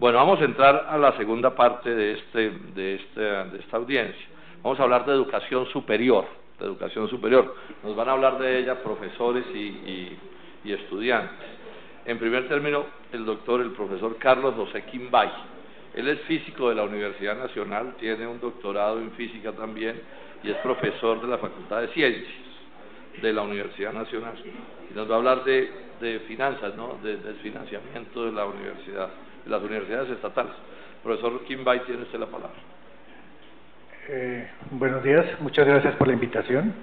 Bueno, vamos a entrar a la segunda parte de esta audiencia. Vamos a hablar de educación superior, Nos van a hablar de ella profesores y estudiantes. En primer término, el profesor Carlos José Quimbay. Él es físico de la Universidad Nacional, tiene un doctorado en física también y es profesor de la Facultad de Ciencias de la Universidad Nacional. Y nos va a hablar de finanzas, ¿no? Del financiamiento de la universidad, de las universidades estatales. Profesor Quimbay, tiene usted la palabra. Buenos días, muchas gracias por la invitación.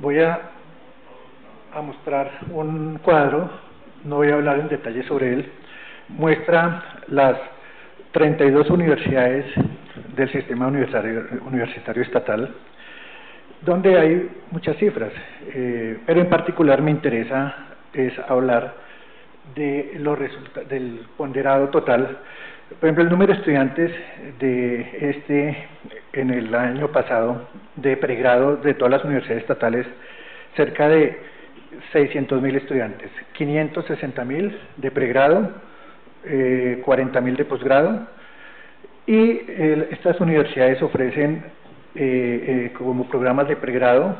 Voy a mostrar un cuadro, no voy a hablar en detalle sobre él. Muestra las 32 universidades del sistema universitario estatal, donde hay muchas cifras, pero en particular me interesa hablar de del ponderado total. Por ejemplo, el número de estudiantes en el año pasado de pregrado de todas las universidades estatales, cerca de 600.000 estudiantes, 560.000 de pregrado, 40.000 de posgrado, y estas universidades ofrecen como programas de pregrado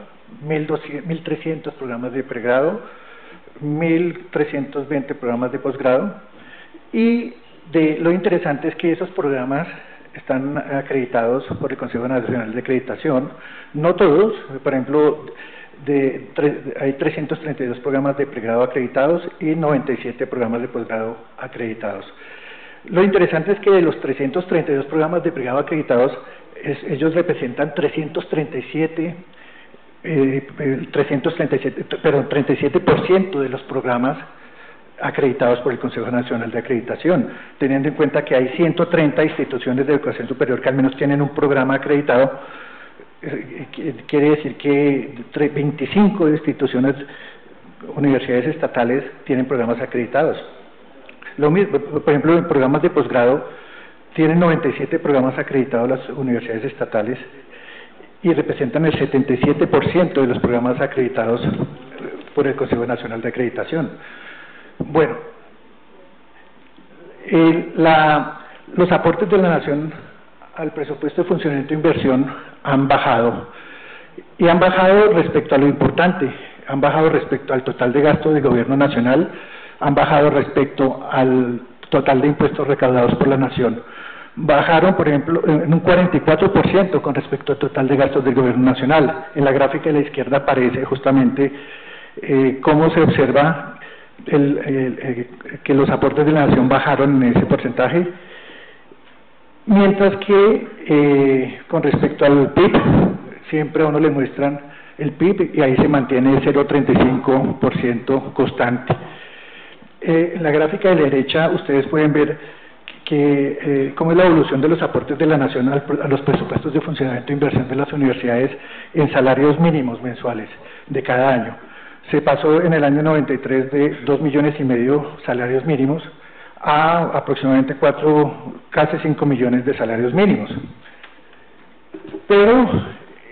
1.300 programas de pregrado, 1.320 programas de posgrado, y lo interesante es que esos programas están acreditados por el Consejo Nacional de Acreditación, no todos. Por ejemplo, hay 332 programas de pregrado acreditados y 97 programas de posgrado acreditados. Lo interesante es que de los 332 programas de pregrado acreditados, ellos representan 37% de los programas acreditados por el Consejo Nacional de Acreditación, teniendo en cuenta que hay 130 instituciones de educación superior que al menos tienen un programa acreditado. Quiere decir que 25 instituciones, universidades estatales, tienen programas acreditados. Lo mismo, por ejemplo, en programas de posgrado, tienen 97 programas acreditados las universidades estatales y representan el 77% de los programas acreditados por el Consejo Nacional de Acreditación. Bueno, los aportes de la Nación al presupuesto de funcionamiento e inversión han bajado, y han bajado respecto a lo importante, han bajado respecto al total de gasto del gobierno nacional, han bajado respecto al total de impuestos recaudados por la Nación. Bajaron, por ejemplo, en un 44% con respecto al total de gastos del gobierno nacional. En la gráfica de la izquierda aparece justamente cómo se observa que los aportes de la Nación bajaron en ese porcentaje, mientras que con respecto al PIB, siempre a uno le muestran el PIB y ahí se mantiene el 0,35% constante. En la gráfica de la derecha ustedes pueden ver cómo es la evolución de los aportes de la Nación a los presupuestos de funcionamiento e inversión de las universidades en salarios mínimos mensuales de cada año. Se pasó en el año 93 de 2,5 millones salarios mínimos a aproximadamente casi 5 millones de salarios mínimos. Pero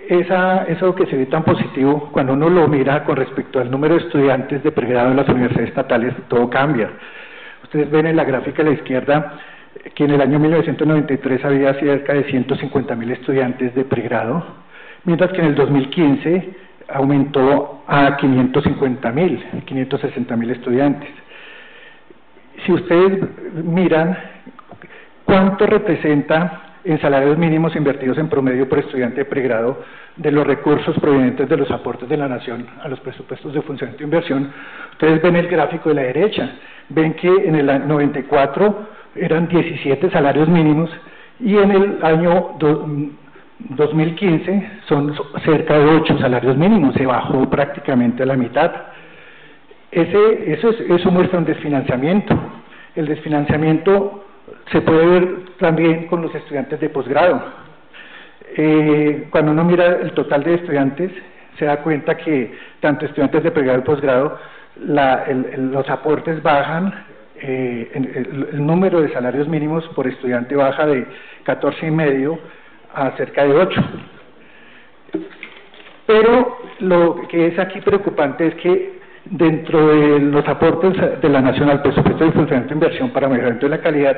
eso que se ve tan positivo, cuando uno lo mira con respecto al número de estudiantes de pregrado en las universidades estatales, todo cambia. Ustedes ven en la gráfica a la izquierda que en el año 1993 había cerca de 150.000 estudiantes de pregrado, mientras que en el 2015 aumentó a 560.000 estudiantes. Si ustedes miran cuánto representa en salarios mínimos invertidos en promedio por estudiante de pregrado de los recursos provenientes de los aportes de la Nación a los presupuestos de funcionamiento e inversión, ustedes ven el gráfico de la derecha, ven que en el año 94 eran 17 salarios mínimos y en el año 2015 son cerca de 8 salarios mínimos, se bajó prácticamente a la mitad. Eso muestra un desfinanciamiento. El desfinanciamiento se puede ver también con los estudiantes de posgrado. Cuando uno mira el total de estudiantes, se da cuenta que tanto estudiantes de pregrado y posgrado, los aportes bajan, el número de salarios mínimos por estudiante baja de 14,5 a cerca de 8. Pero lo que es aquí preocupante es que Dentro de los aportes de la Nación al presupuesto de funcionamiento de inversión para mejoramiento de la calidad,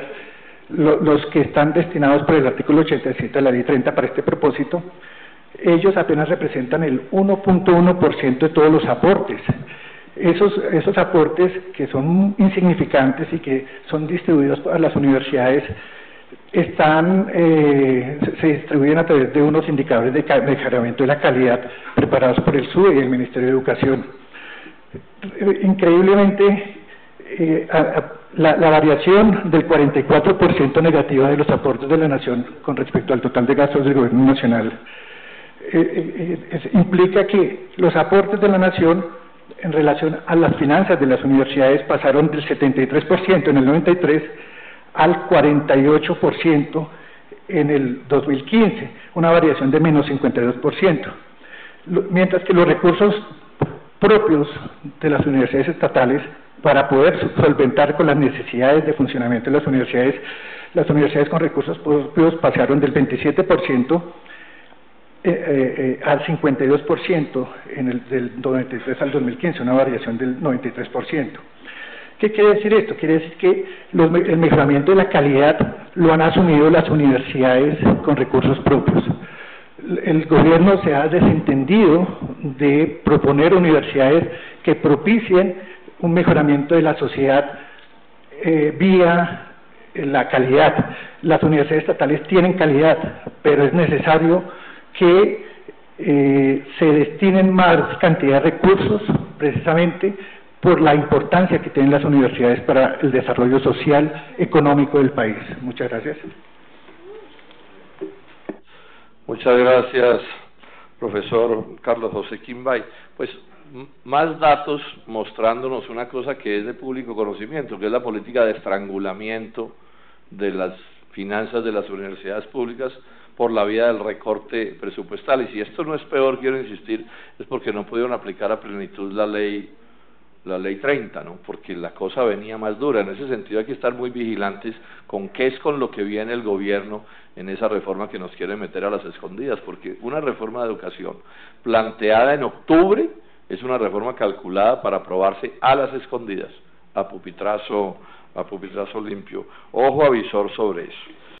los que están destinados por el artículo 87 de la Ley 30 para este propósito, ellos apenas representan el 1.1% de todos los aportes. Esos aportes que son insignificantes y que son distribuidos a las universidades se distribuyen a través de unos indicadores de mejoramiento de la calidad preparados por el SUBE y el Ministerio de Educación. Increíblemente, la variación del 44% negativa de los aportes de la Nación con respecto al total de gastos del Gobierno Nacional implica que los aportes de la Nación en relación a las finanzas de las universidades pasaron del 73% en el 93 al 48% en el 2015, una variación de menos 52%, mientras que los recursos propios de las universidades estatales para poder solventar con las necesidades de funcionamiento de las universidades con recursos propios pasaron del 27% al 52% del 93 al 2015, una variación del 93%. ¿Qué quiere decir esto? Quiere decir que el mejoramiento de la calidad lo han asumido las universidades con recursos propios. El gobierno se ha desentendido de proponer universidades que propicien un mejoramiento de la sociedad vía la calidad. Las universidades estatales tienen calidad, pero es necesario que se destinen más cantidad de recursos precisamente por la importancia que tienen las universidades para el desarrollo social, económico del país. Muchas gracias. Muchas gracias, profesor Carlos José Quimbay. Pues más datos mostrándonos una cosa que es de público conocimiento, que es la política de estrangulamiento de las finanzas de las universidades públicas por la vía del recorte presupuestal. Y si esto no es peor, quiero insistir, es porque no pudieron aplicar a plenitud la ley 30, ¿no? Porque la cosa venía más dura. En ese sentido hay que estar muy vigilantes con qué es con lo que viene el gobierno en esa reforma que nos quiere meter a las escondidas, porque una reforma de educación planteada en octubre es una reforma calculada para aprobarse a las escondidas, a pupitrazo limpio. Ojo avisor sobre eso.